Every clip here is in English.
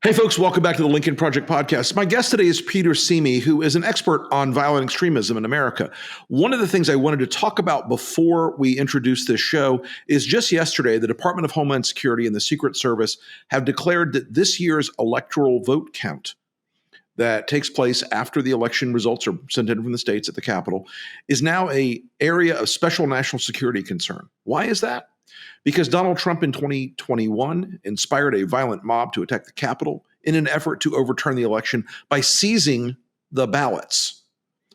Hey, folks, welcome back to the Lincoln Project podcast. My guest today is Peter Simi, who is an expert on violent extremism in America. One of the things I wanted to talk about before we introduce this show is just yesterday, the Department of Homeland Security and the Secret Service have declared that this year's electoral vote count that takes place after the election results are sent in from the states at the Capitol is now an area of special national security concern. Why is that? Because Donald Trump in 2021 inspired a violent mob to attack the Capitol in an effort to overturn the election by seizing the ballots,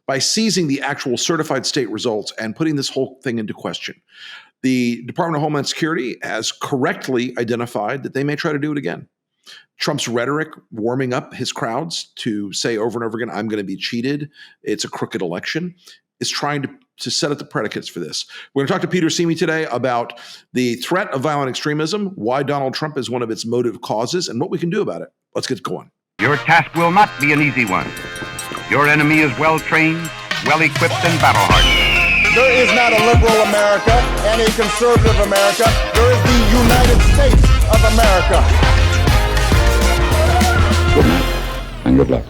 by seizing the actual certified state results and putting this whole thing into question. The Department of Homeland Security has correctly identified that they may try to do it again. Trump's rhetoric warming up his crowds to say over and over again, I'm going to be cheated, it's a crooked election, is trying to set up the predicates for this. We're going to talk to Peter Simi today about the threat of violent extremism, why Donald Trump is one of its motive causes, and what we can do about it. Let's get going. Your task will not be an easy one. Your enemy is well-trained, well-equipped, and battle-hardened. There is not a liberal America and a conservative America. There is the United States of America. Good night and good luck.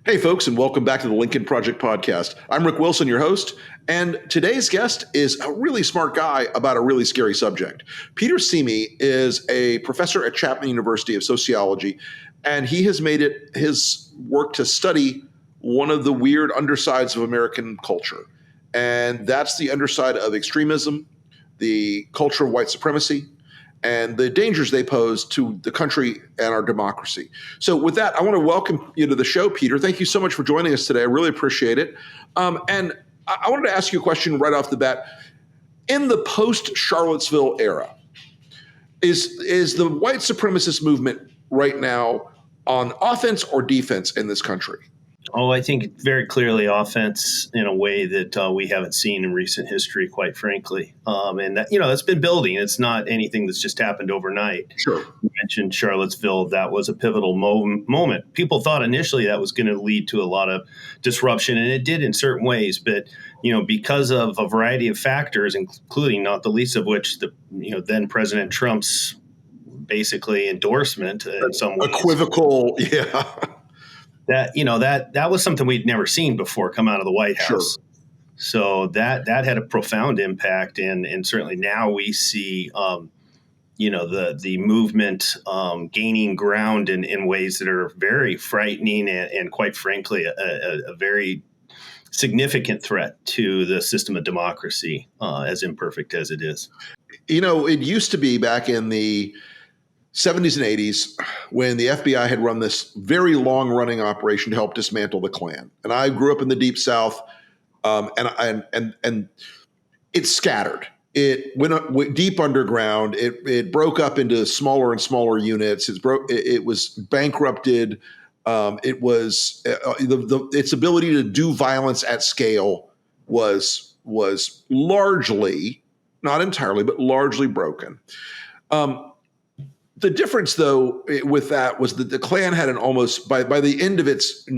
Hey, folks, and welcome back to the Lincoln Project podcast. I'm Rick Wilson, your host, and today's guest is a really smart guy about a really scary subject. Peter Simi is a professor at Chapman University of Sociology, and he has made it his work to study one of the weird undersides of American culture, and that's the underside of extremism, the culture of white supremacy, and the dangers they pose to the country and our democracy. So with that, I want to welcome you to the show, Peter. Thank you so much for joining us today. I really appreciate it. And I wanted to ask you a question right off the bat. In the post-Charlottesville era, is the white supremacist movement right now on offense or defense in this country? Oh, I think very clearly offense in a way that we haven't seen in recent history, quite frankly. And that, that's been building. It's not anything that's just happened overnight. Sure. You mentioned Charlottesville. That was a pivotal moment. People thought initially that was going to lead to a lot of disruption, and it did in certain ways. But, because of a variety of factors, including not the least of which then President Trump's basically endorsement in some ways. Equivocal, yeah. That was something we'd never seen before come out of the White House. Sure. So that had a profound impact, and certainly now we see the movement gaining ground in ways that are very frightening and quite frankly a very significant threat to the system of democracy, as imperfect as it is. It used to be back in the 70s and 80s, when the FBI had run this very long-running operation to help dismantle the Klan. And I grew up in the Deep South, and it scattered. It went deep underground. It broke up into smaller and smaller units. It was bankrupted. It was its ability to do violence at scale was largely, not entirely, but largely broken. The difference, though, with that was that the Klan had an almost, by the end of its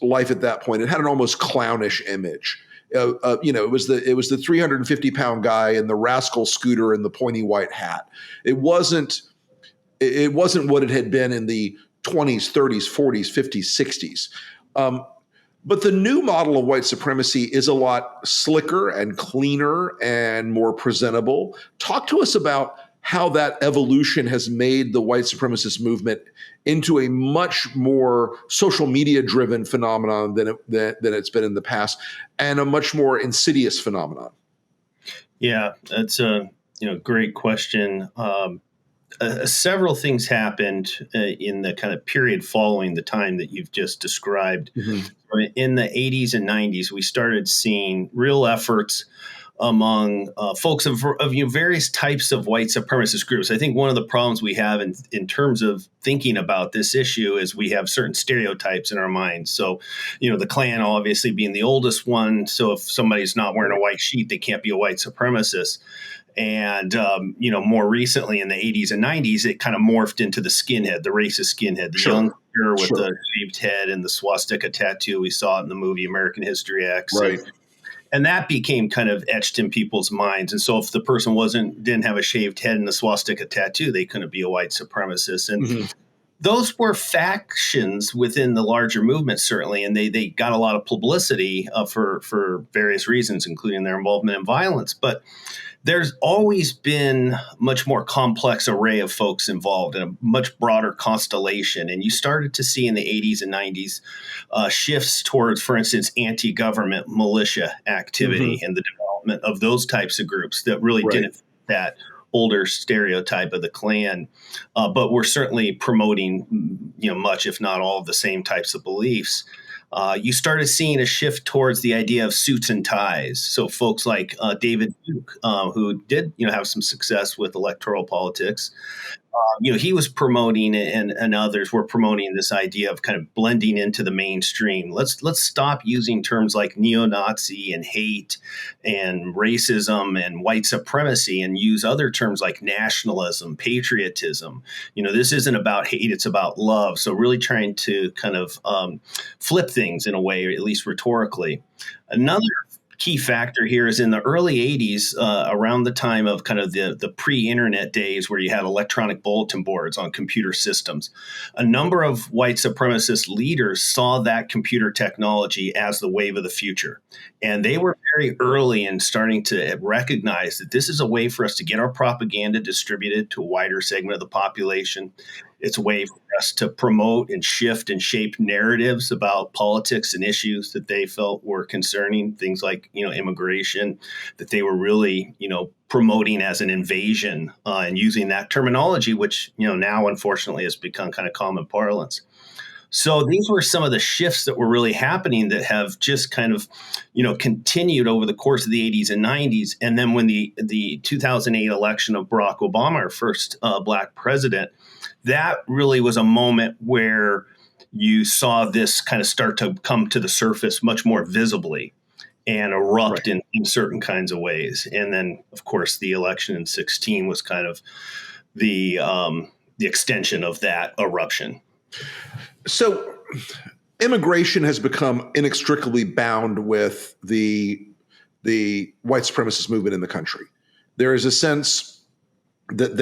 life at that point, it had an almost clownish image. It was the 350-pound guy in the rascal scooter and the pointy white hat. It wasn't what it had been in the 20s, 30s, 40s, 50s, 60s. But the new model of white supremacy is a lot slicker and cleaner and more presentable. Talk to us about how that evolution has made the white supremacist movement into a much more social media driven phenomenon than it's been in the past, and a much more insidious phenomenon. Yeah, that's a great question. Several things happened in the kind of period following the time that you've just described. Mm-hmm. In the 80s and 90s, we started seeing real efforts among folks of various types of white supremacist groups. I think one of the problems we have in terms of thinking about this issue is we have certain stereotypes in our minds. So, the Klan obviously being the oldest one. So if somebody's not wearing a white sheet, they can't be a white supremacist. And, more recently in the 80s and 90s, it kind of morphed into the skinhead, the racist skinhead, the young girl with the shaved head and the swastika tattoo. We saw it in the movie American History X. Right. And that became kind of etched in people's minds. And so if the person didn't have a shaved head and a swastika tattoo, they couldn't be a white supremacist. And those were factions within the larger movement, certainly, and they got a lot of publicity for various reasons, including their involvement in violence. But there's always been much more complex array of folks involved in a much broader constellation. And you started to see in the 80s and 90s shifts towards, for instance, anti-government militia activity and the development of those types of groups that really didn't fit that older stereotype of the Klan. But we're certainly promoting, much, if not all, of the same types of beliefs. You started seeing a shift towards the idea of suits and ties. So folks like David Duke, who did, have some success with electoral politics, he was promoting, and others were promoting this idea of kind of blending into the mainstream. Let's stop using terms like neo-Nazi and hate and racism and white supremacy and use other terms like nationalism, patriotism. This isn't about hate, it's about love. So really trying to kind of flip things in a way, or at least rhetorically. Another key factor here is in the early 80s, around the time of kind of the pre-internet days where you had electronic bulletin boards on computer systems. A number of white supremacist leaders saw that computer technology as the wave of the future. And they were very early in starting to recognize that this is a way for us to get our propaganda distributed to a wider segment of the population. It's a way for us to promote and shift and shape narratives about politics and issues that they felt were concerning, things like, immigration, that they were really, promoting as an invasion and using that terminology, which, now unfortunately has become kind of common parlance. So these were some of the shifts that were really happening that have just kind of, continued over the course of the 80s and 90s. And then when the 2008 election of Barack Obama, our first Black president, that really was a moment where you saw this kind of start to come to the surface much more visibly and erupt in certain kinds of ways. And then, of course, the election in 2016 was kind of the extension of that eruption. So immigration has become inextricably bound with the white supremacist movement in the country. There is a sense that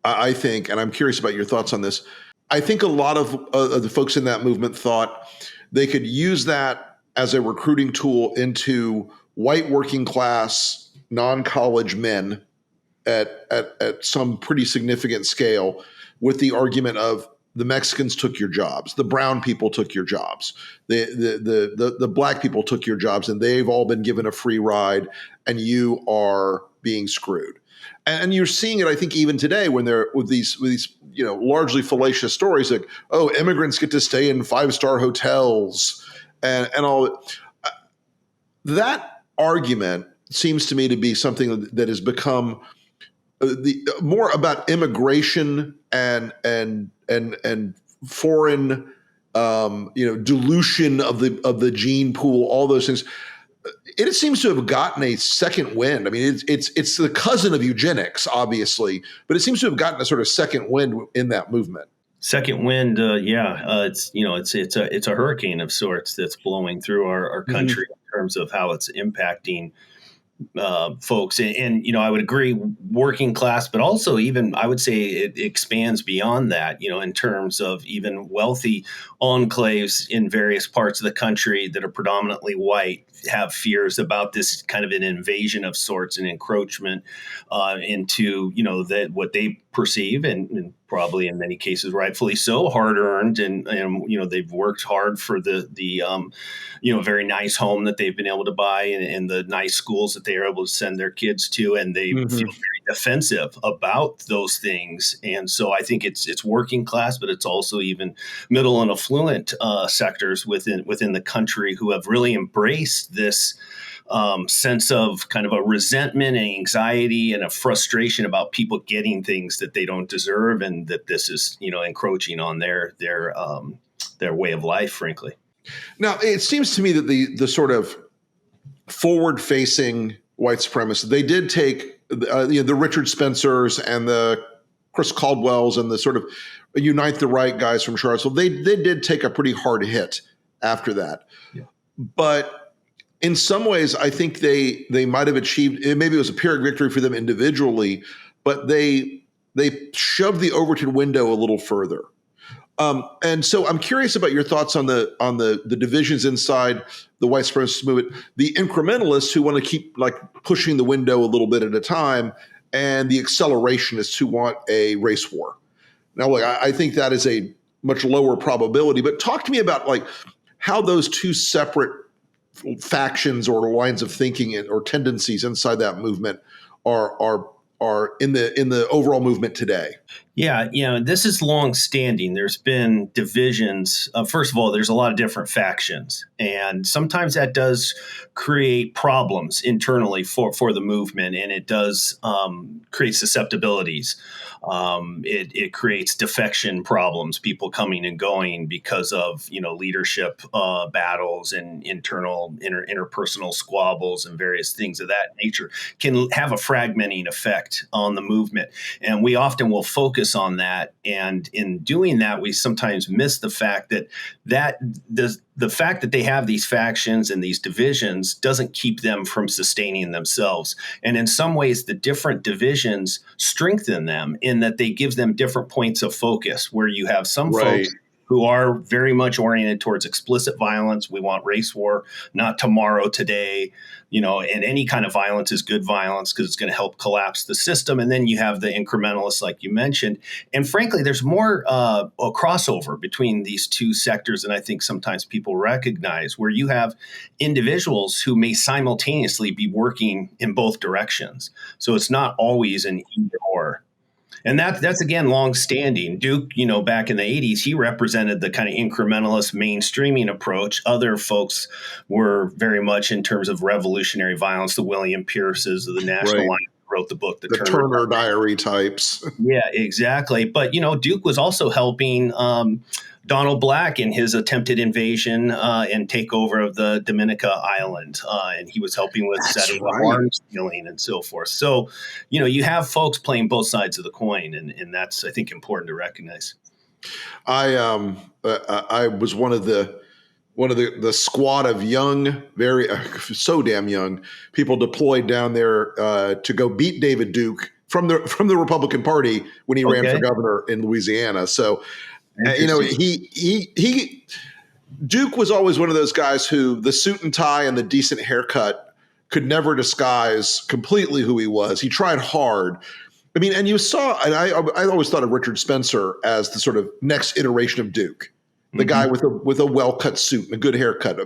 I think, and I'm curious about your thoughts on this, I think a lot of the folks in that movement thought they could use that as a recruiting tool into white working class, non-college men at some pretty significant scale, with the argument of the Mexicans took your jobs, the brown people took your jobs, the black people took your jobs, and they've all been given a free ride, and you are being screwed. And you're seeing it, I think, even today when they're with these largely fallacious stories like, oh, immigrants get to stay in 5-star hotels and all. That argument seems to me to be something that has become more about immigration and foreign dilution of the gene pool, all those things. It seems to have gotten a second wind. I mean, it's the cousin of eugenics, obviously, but it seems to have gotten a sort of second wind in that movement. Second wind, it's a hurricane of sorts that's blowing through our country in terms of how it's impacting folks. And I would agree, working class, but also even I would say it expands beyond that, in terms of even wealthy enclaves in various parts of the country that are predominantly white have fears about this kind of an invasion of sorts and encroachment into, that what they perceive and probably in many cases rightfully so, hard earned, and they've worked hard for the very nice home that they've been able to buy and the nice schools that they are able to send their kids to, and they feel very defensive about those things. And so I think it's working class, but it's also even middle and affluent sectors within the country who have really embraced this sense of kind of a resentment and anxiety and a frustration about people getting things that they don't deserve, and that this is encroaching on their way of life, frankly. Now, it seems to me that the sort of forward-facing white supremacists, they did take the Richard Spencers and the Chris Caldwells and the sort of Unite the Right guys from Charlottesville. They did take a pretty hard hit after that. Yeah. But in some ways, I think they might have achieved, maybe it was a Pyrrhic victory for them individually, but they shoved the Overton window a little further. And so I'm curious about your thoughts on the divisions inside the white supremacist movement, the incrementalists who want to keep like pushing the window a little bit at a time, and the accelerationists who want a race war. Now, look, I think that is a much lower probability, but talk to me about like how those two separate factions or lines of thinking or tendencies inside that movement are in the overall movement today. Yeah, this is long standing. There's been divisions. First of all, there's a lot of different factions, and sometimes that does create problems internally for the movement, and it does create susceptibilities. It creates defection problems, people coming and going because of leadership battles and interpersonal squabbles and various things of that nature can have a fragmenting effect on the movement, and we often will focus on that. And in doing that, we sometimes miss the fact that the fact that they have these factions and these divisions doesn't keep them from sustaining themselves. And in some ways, the different divisions strengthen them in that they give them different points of focus, where you have some folks who are very much oriented towards explicit violence. We want race war, not tomorrow, today, and any kind of violence is good violence because it's going to help collapse the system. And then you have the incrementalists, like you mentioned. And frankly, there's more a crossover between these two sectors than I think sometimes people recognize, where you have individuals who may simultaneously be working in both directions. So it's not always an either or. And that's again, long-standing. Duke, back in the 80s, he represented the kind of incrementalist mainstreaming approach. Other folks were very much in terms of revolutionary violence, the William Pierces of the National Line wrote the book, the Turner Diary types. Yeah, exactly. But, Duke was also helping Donald Black in his attempted invasion and takeover of the Dominica Island. And he was helping with setting up arms dealing and so forth. So, you have folks playing both sides of the coin, and that's, I think, important to recognize. I was one of the squad of young, very so damn young people deployed down there to go beat David Duke from the Republican Party when he ran for governor in Louisiana. So, he Duke was always one of those guys who the suit and tie and the decent haircut could never disguise completely who he was. He tried hard. I mean, and you saw, and I always thought of Richard Spencer as the sort of next iteration of Duke, the guy with a well-cut suit and a good haircut,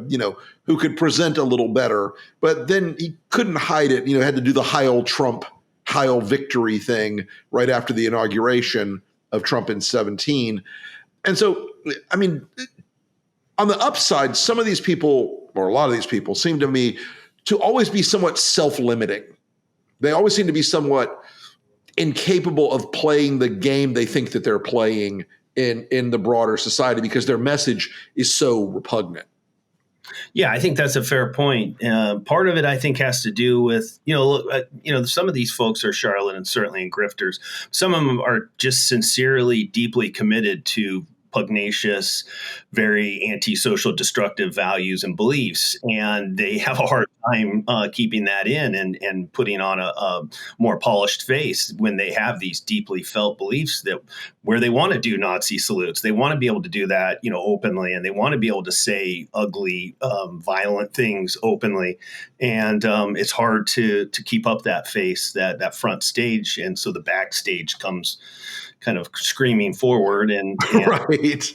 who could present a little better, but then he couldn't hide it. Had to do the Heil Trump, Heil victory thing right after the inauguration of Trump in 2017. And so, I mean, on the upside, some of these people, or a lot of these people, seem to me to always be somewhat self-limiting. They always seem to be somewhat incapable of playing the game they think that they're playing in the broader society because their message is so repugnant. Yeah, I think that's a fair point. Part of it, I think, has to do with, some of these folks are charlatans, certainly, and grifters. Some of them are just sincerely, deeply committed to pugnacious, very antisocial, destructive values and beliefs. And they have a hard time keeping that in and putting on a more polished face when they have these deeply felt beliefs that where they want to do Nazi salutes. They want to be able to do that, openly, and they want to be able to say ugly, violent things openly. And it's hard to keep up that face, that front stage. And so the backstage comes kind of screaming forward and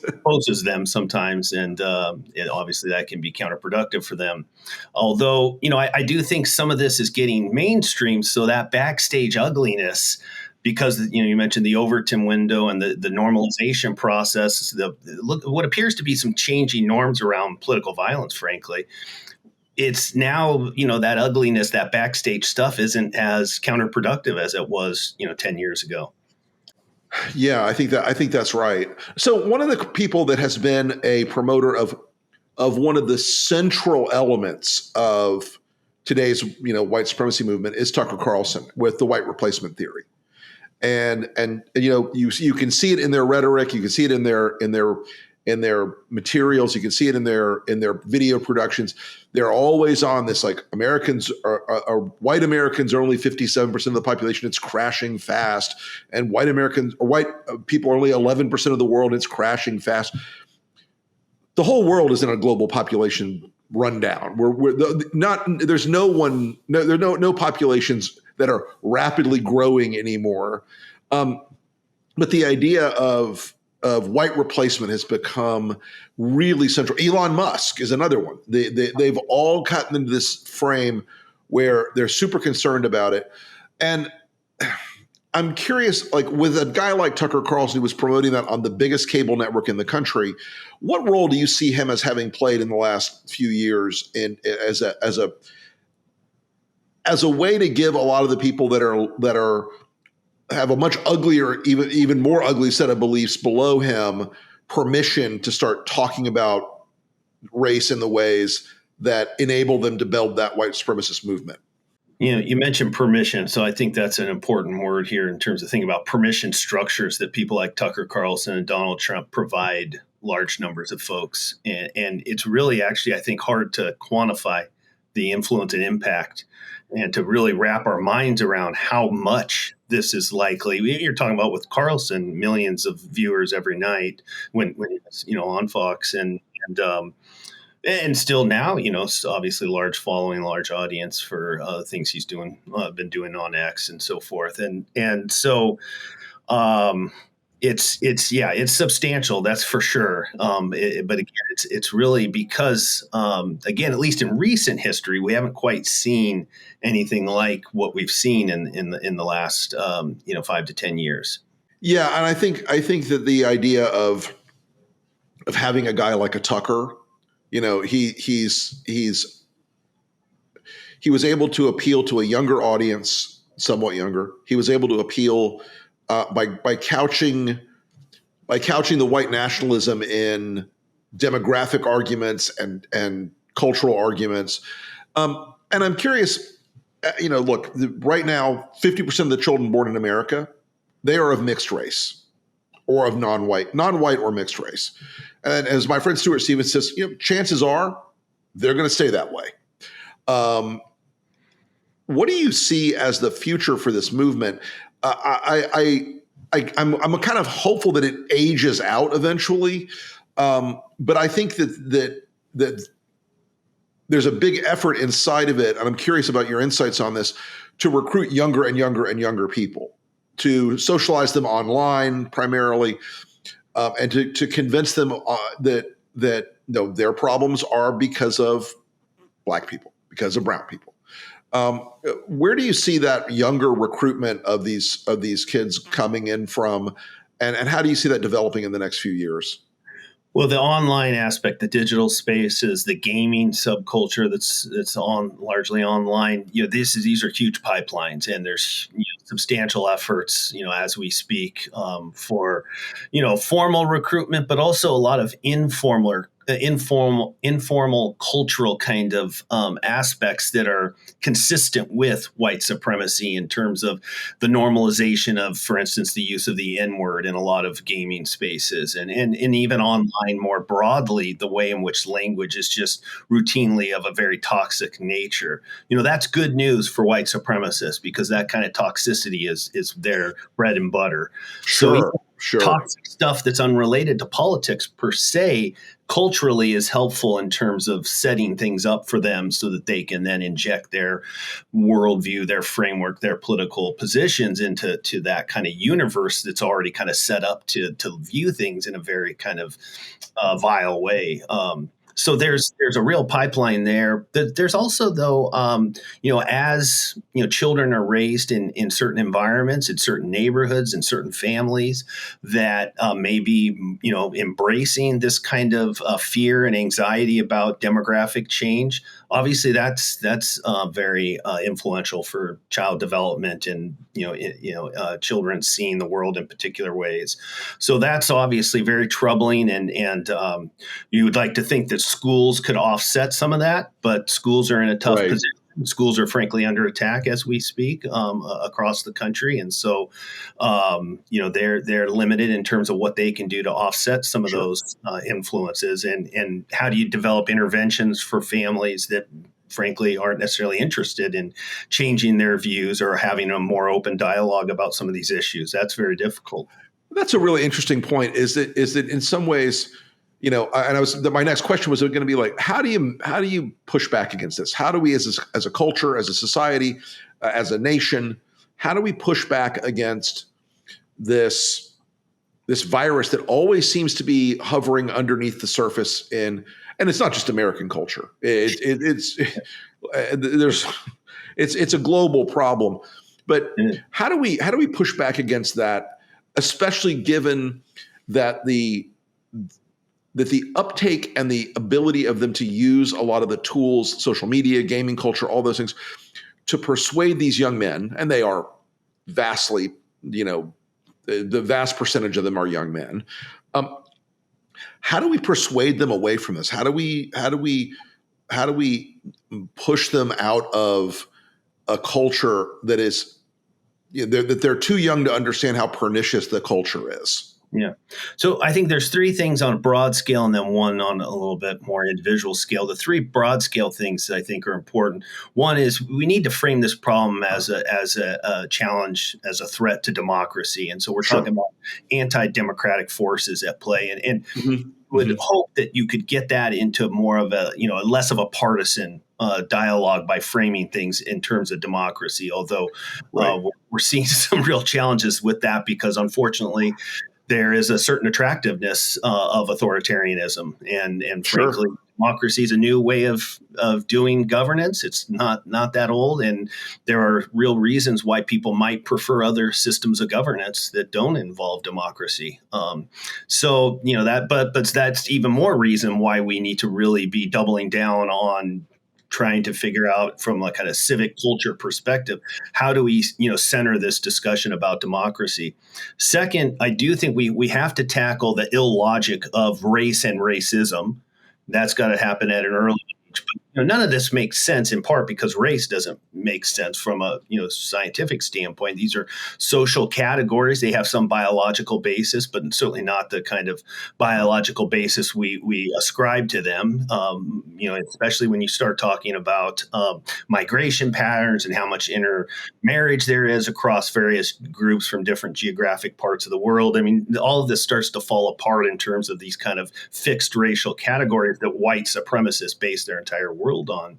opposes them sometimes. And obviously that can be counterproductive for them. Although, I do think some of this is getting mainstream. So that backstage ugliness, because, you mentioned the Overton window and the normalization process, what appears to be some changing norms around political violence, frankly. It's now, that ugliness, that backstage stuff isn't as counterproductive as it was, 10 years ago. Yeah, I think that's right. So one of the people that has been a promoter of one of the central elements of today's white supremacy movement is Tucker Carlson with the white replacement theory, and you can see it in their rhetoric, you can see it in their in their materials. You can see it in their video productions. They're always on this, like, Americans are white Americans are only 57% of the population. It's crashing fast. And white people are only 11% of the world. It's crashing fast. The whole world is in a global population rundown. There's no populations that are rapidly growing anymore. But the idea of white replacement has become really central. Elon Musk is another one. They've all gotten into this frame where they're super concerned about it. And I'm curious, like, with a guy like Tucker Carlson, who was promoting that on the biggest cable network in the country, what role do you see him as having played in the last few years as a way to give a lot of the people that have a much uglier, even more ugly set of beliefs below him permission to start talking about race in the ways that enable them to build that white supremacist movement? You mentioned permission, so I think that's an important word here in terms of thinking about permission structures that people like Tucker Carlson and Donald Trump provide large numbers of folks. And it's really actually, I think, hard to quantify the influence and impact and to really wrap our minds around how much this is likely. You're talking about with Carlson, millions of viewers every night when it's, on Fox and still now, obviously large following, large audience for things he's been doing on X and so forth. And so it's substantial, that's for sure. But again, it's really because, again, at least in recent history, we haven't quite seen anything like what we've seen in the last 5 to 10 years. Yeah, and I think that the idea of having a guy like a Tucker, he was able to appeal to a younger audience, somewhat younger. He was able to appeal by couching the white nationalism in demographic arguments and cultural arguments. And I'm curious, look, right now, 50% of the children born in America, they are of mixed race or of non-white or mixed race. And as my friend Stuart Stevens says, chances are they're going to stay that way. What do you see as the future for this movement? I'm kind of hopeful that it ages out eventually, but I think that there's a big effort inside of it, and I'm curious about your insights on this, to recruit younger and younger and younger people, to socialize them online primarily, and to convince them that their problems are because of Black people, because of brown people. Where do you see that younger recruitment of these kids coming in from, and how do you see that developing in the next few years? Well, the online aspect, the digital spaces, the gaming subculture that's largely online. These are huge pipelines, and there's substantial efforts, as we speak, for formal recruitment, but also a lot of informal cultural kind of aspects that are consistent with white supremacy in terms of the normalization of, for instance, the use of the N-word in a lot of gaming spaces, and even online more broadly, the way in which language is just routinely of a very toxic nature. That's good news for white supremacists, because that kind of toxicity is their bread and butter. Sure. Toxic stuff that's unrelated to politics per se, culturally, is helpful in terms of setting things up for them so that they can then inject their worldview, their framework, their political positions into that kind of universe that's already kind of set up to view things in a very kind of vile way. So there's a real pipeline there. There's also, though, as children are raised in certain environments, in certain neighborhoods, in certain families that may be embracing this kind of fear and anxiety about demographic change. Obviously, that's very influential for child development and children seeing the world in particular ways. So that's obviously very troubling, and you would like to think that schools could offset some of that, but schools are in a tough position Schools are frankly under attack as we speak across the country, and so they're limited in terms of what they can do to offset some of those influences. And how do you develop interventions for families that frankly aren't necessarily interested in changing their views or having a more open dialogue about some of these issues? That's very difficult. That's a really interesting point. Is that in some ways, my next question was going to be like, how do you push back against this? How do we, as a culture, as a society, as a nation, how do we push back against this virus that always seems to be hovering underneath the surface and it's not just American culture. It's a global problem. But how do we push back against that, especially given that the uptake and the ability of them to use a lot of the tools, social media, gaming culture, all those things, to persuade these young men, and they are vastly, the vast percentage of them are young men. How do we persuade them away from this? How do we push them out of a culture that is, that they're too young to understand how pernicious the culture is? Yeah. So I think there's three things on a broad scale and then one on a little bit more individual scale. The three broad scale things that I think are important. One is we need to frame this problem as a challenge, as a threat to democracy. And so we're talking about anti-democratic forces at play. And would hope that you could get that into more of a, less of a partisan dialogue by framing things in terms of democracy. Although we're seeing some real challenges with that because unfortunately, there is a certain attractiveness of authoritarianism, and frankly, democracy is a new way of doing governance. It's not that old, and there are real reasons why people might prefer other systems of governance that don't involve democracy. But that's even more reason why we need to really be doubling down on trying to figure out from a kind of civic culture perspective, how do we, center this discussion about democracy? Second, I do think we have to tackle the illogic of race and racism. That's got to happen at an early age. But, none of this makes sense in part because race doesn't make sense from a scientific standpoint. These are social categories. They have some biological basis, but certainly not the kind of biological basis we ascribe to them. Especially when you start talking about migration patterns and how much intermarriage there is across various groups from different geographic parts of the world. I mean, all of this starts to fall apart in terms of these kind of fixed racial categories that white supremacists base their entire world on.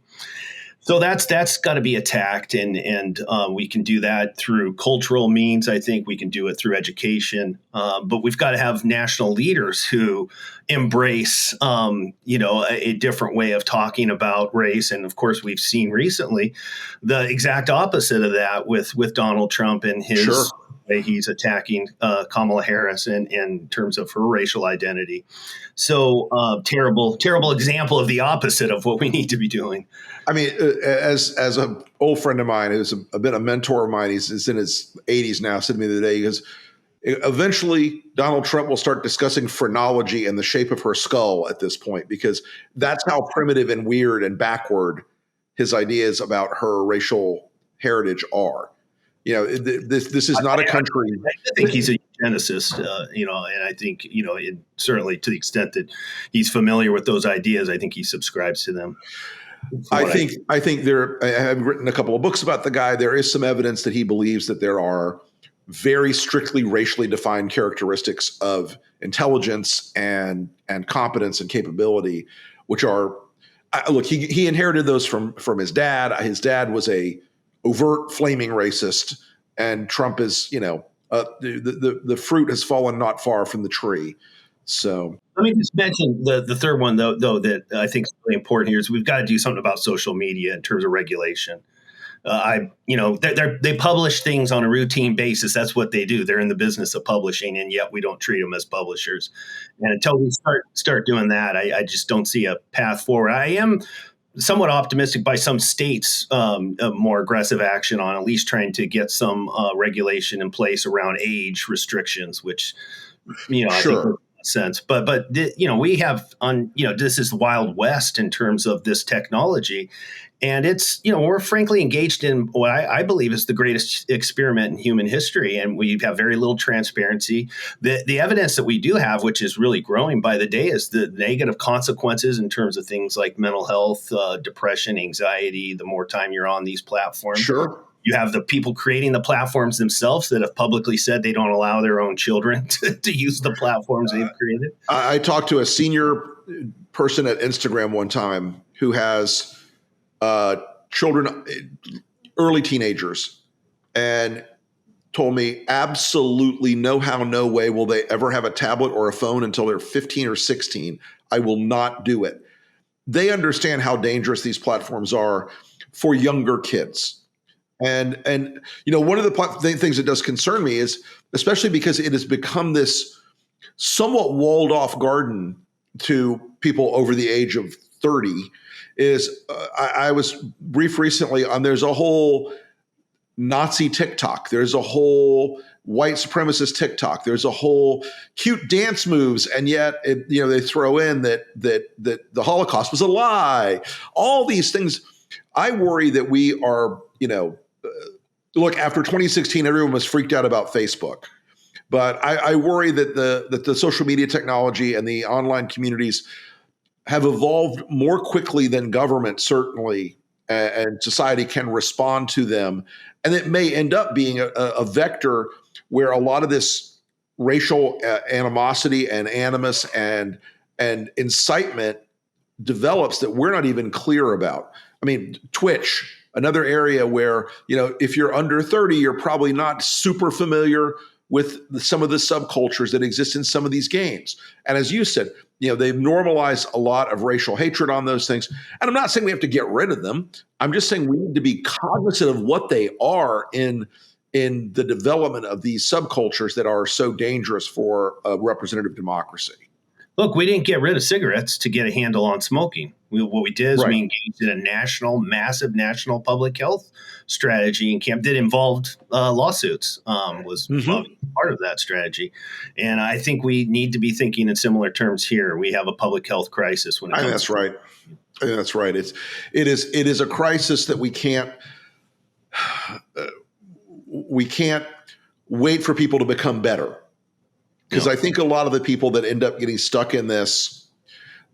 So that's got to be attacked, and we can do that through cultural means. I think we can do it through education, but we've got to have national leaders who embrace, a different way of talking about race. And of course, we've seen recently the exact opposite of that with Donald Trump and his way he's attacking Kamala Harris in terms of her racial identity. So terrible example of the opposite of what we need to be doing. I mean, as an old friend of mine, who's a bit a mentor of mine, he's in his 80s now, said to me the other day, he goes, eventually Donald Trump will start discussing phrenology and the shape of her skull at this point, because that's how primitive and weird and backward his ideas about her racial heritage are. This is not a country. I think he's a eugenicist, and I think, certainly to the extent that he's familiar with those ideas, I think he subscribes to them. I think I have written a couple of books about the guy. There is some evidence that he believes that there are very strictly racially defined characteristics of intelligence and competence and capability, which are, look, he inherited those from his dad. His dad was a overt flaming racist, and Trump is, the fruit has fallen not far from the tree. So let me just mention the third one, though, that I think is really important here is we've got to do something about social media in terms of regulation. They publish things on a routine basis. That's what they do. They're in the business of publishing, and yet we don't treat them as publishers. And until we start doing that, I just don't see a path forward. I am somewhat optimistic by some states, more aggressive action on at least trying to get some regulation in place around age restrictions, which, I think sense. We have this is the Wild West in terms of this technology. And it's, we're frankly engaged in what I believe is the greatest experiment in human history. And we have very little transparency. The evidence that we do have, which is really growing by the day, is the negative consequences in terms of things like mental health, depression, anxiety, the more time you're on these platforms. Sure. You have the people creating the platforms themselves that have publicly said they don't allow their own children to use the platforms they've created. I talked to a senior person at Instagram one time who has children, early teenagers, and told me absolutely no how, no way will they ever have a tablet or a phone until they're 15 or 16. I will not do it. They understand how dangerous these platforms are for younger kids. And one of the things that does concern me is, especially because it has become this somewhat walled off garden to people over the age of 30, is I was brief recently on, there's a whole Nazi TikTok. There's a whole white supremacist TikTok. There's a whole cute dance moves. And yet, they throw in that the Holocaust was a lie. All these things. I worry that we are, look, after 2016, everyone was freaked out about Facebook. But I worry that the social media technology and the online communities have evolved more quickly than government, certainly, and society can respond to them. And it may end up being a vector where a lot of this racial animosity and animus and incitement develops that we're not even clear about. I mean, Twitch, another area where, if you're under 30, you're probably not super familiar with some of the subcultures that exist in some of these games. And as you said, they've normalized a lot of racial hatred on those things. And I'm not saying we have to get rid of them. I'm just saying we need to be cognizant of what they are in the development of these subcultures that are so dangerous for a representative democracy. Look, we didn't get rid of cigarettes to get a handle on smoking. What we did is we engaged in a massive national public health strategy and camp that involved lawsuits, was part of that strategy. And I think we need to be thinking in similar terms here. We have a public health crisis when it comes that's right. I think that's right. It is a crisis that we can't wait for people to become better. Because I think a lot of the people that end up getting stuck in this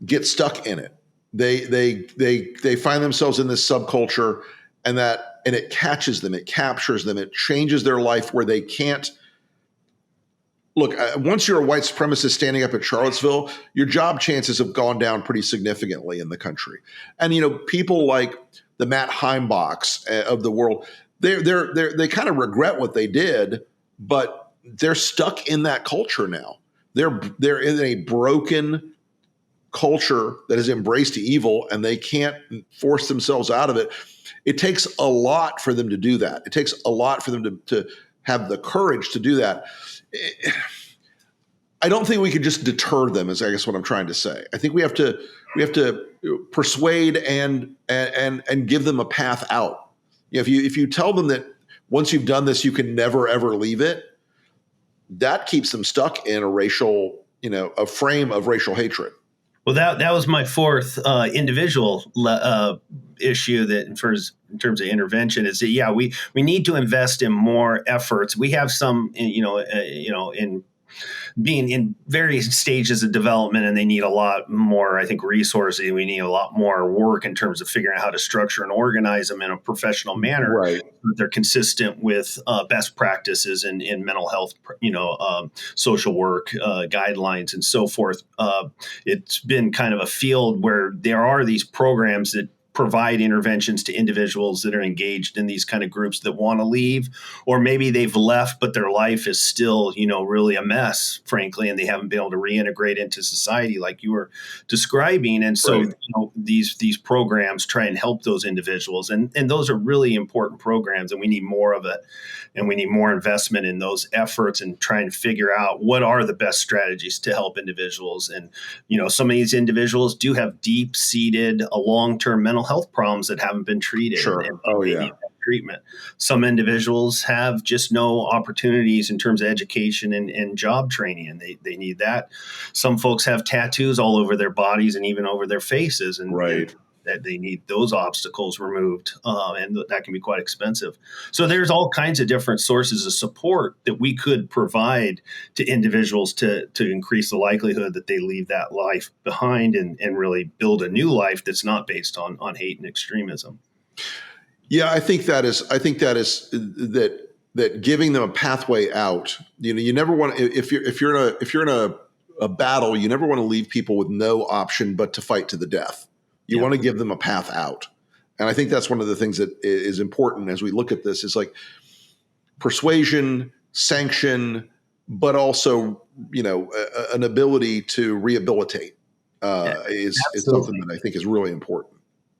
get stuck in it. They find themselves in this subculture, and it catches them, it captures them, it changes their life where they can't. Look, once you're a white supremacist standing up at Charlottesville, your job chances have gone down pretty significantly in the country. And people like the Matt Heimbachs of the world, they kind of regret what they did, but they're stuck in that culture now. They're in a broken culture that has embraced evil, and they can't force themselves out of it. It takes a lot for them to do that. It takes a lot for them to have the courage to do that. I don't think we could just deter them, is I guess what I'm trying to say. I think we have to persuade and give them a path out. If you tell them that once you've done this, you can never ever leave it, that keeps them stuck in a frame of racial hatred. Well, that was my fourth individual issue that in terms of intervention is that, we need to invest in more efforts. We have some, in being in various stages of development, and they need a lot more, I think, resources. We need a lot more work in terms of figuring out how to structure and organize them in a professional manner. Right. So that they're consistent with best practices in mental health, social work guidelines and so forth. It's been kind of a field where there are these programs that provide interventions to individuals that are engaged in these kind of groups that want to leave, or maybe they've left, but their life is still, really a mess, frankly, and they haven't been able to reintegrate into society like you were describing. And so, these programs try and help those individuals. And those are really important programs, and we need more of it. And we need more investment in those efforts and trying to figure out what are the best strategies to help individuals. And, some of these individuals do have deep-seated, long-term mental health problems that haven't been treated. Sure. And they need treatment. Some individuals have just no opportunities in terms of education and job training, and they need that. Some folks have tattoos all over their bodies and even over their faces, and that they need those obstacles removed, and that can be quite expensive. So there's all kinds of different sources of support that we could provide to individuals to increase the likelihood that they leave that life behind and really build a new life that's not based on hate and extremism. Yeah, I think that giving them a pathway out. You never want to, if you're in a battle, you never want to leave people with no option but to fight to the death. You want to give them a path out. And I think that's one of the things that is important as we look at this is like persuasion, sanction, but also, an ability to rehabilitate is something that I think is really important.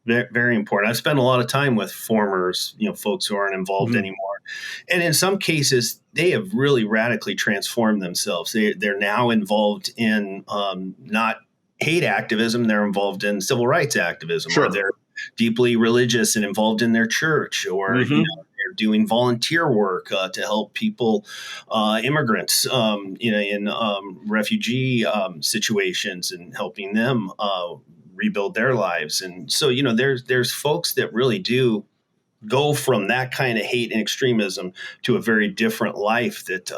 Very, very important. I've spent a lot of time with formers, folks who aren't involved anymore. And in some cases, they have really radically transformed themselves. They're now involved in not hate activism, they're involved in civil rights activism, or they're deeply religious and involved in their church, or they're doing volunteer work to help people, immigrants, in refugee situations, and helping them rebuild their lives. And so, there's folks that really do go from that kind of hate and extremism to a very different life that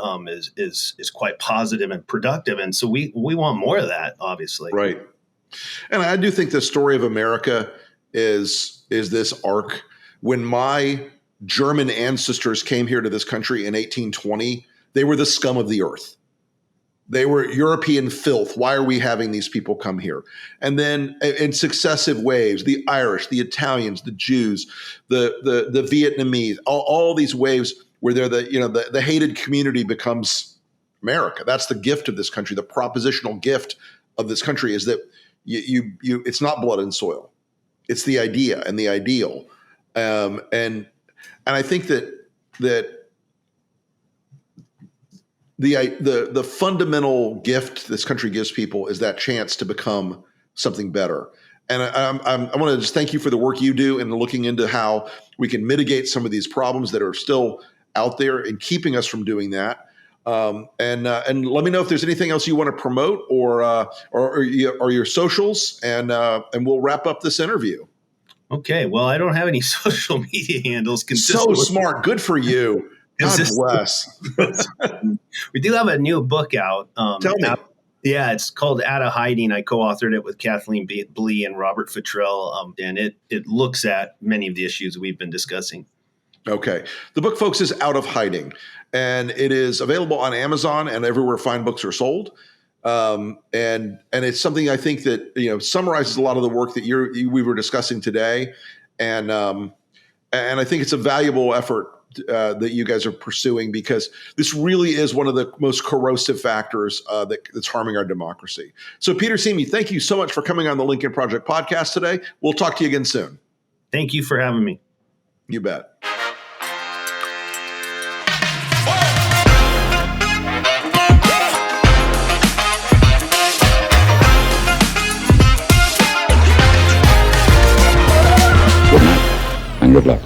is quite positive and productive. And so we want more of that, obviously. Right. And I do think the story of America is this arc. When my German ancestors came here to this country in 1820, they were the scum of the earth. They were European filth. Why are we having these people come here? And then in successive waves, the Irish, the Italians, the Jews, the Vietnamese, all these waves where they're the hated community becomes America. That's the gift of this country. The propositional gift of this country is that you it's not blood and soil. It's the idea and the ideal. And I think that the fundamental gift this country gives people is that chance to become something better. And I want to just thank you for the work you do and looking into how we can mitigate some of these problems that are still out there and keeping us from doing that. And let me know if there's anything else you want to promote or your socials, and we'll wrap up this interview. Okay. Well, I don't have any social media handles. So smart. Good for you. God bless. We do have a new book out. Tell me. Yeah, it's called Out of Hiding. I co-authored it with Kathleen Blee and Robert Futrell, and it looks at many of the issues we've been discussing. Okay. The book, folks, is Out of Hiding, and it is available on Amazon and everywhere fine books are sold. And it's something I think that summarizes a lot of the work that we were discussing today, and I think it's a valuable effort that you guys are pursuing, because this really is one of the most corrosive factors that's harming our democracy. So, Peter Simi, thank you so much for coming on the Lincoln Project podcast today. We'll talk to you again soon. Thank you for having me. You bet. Good night and good luck.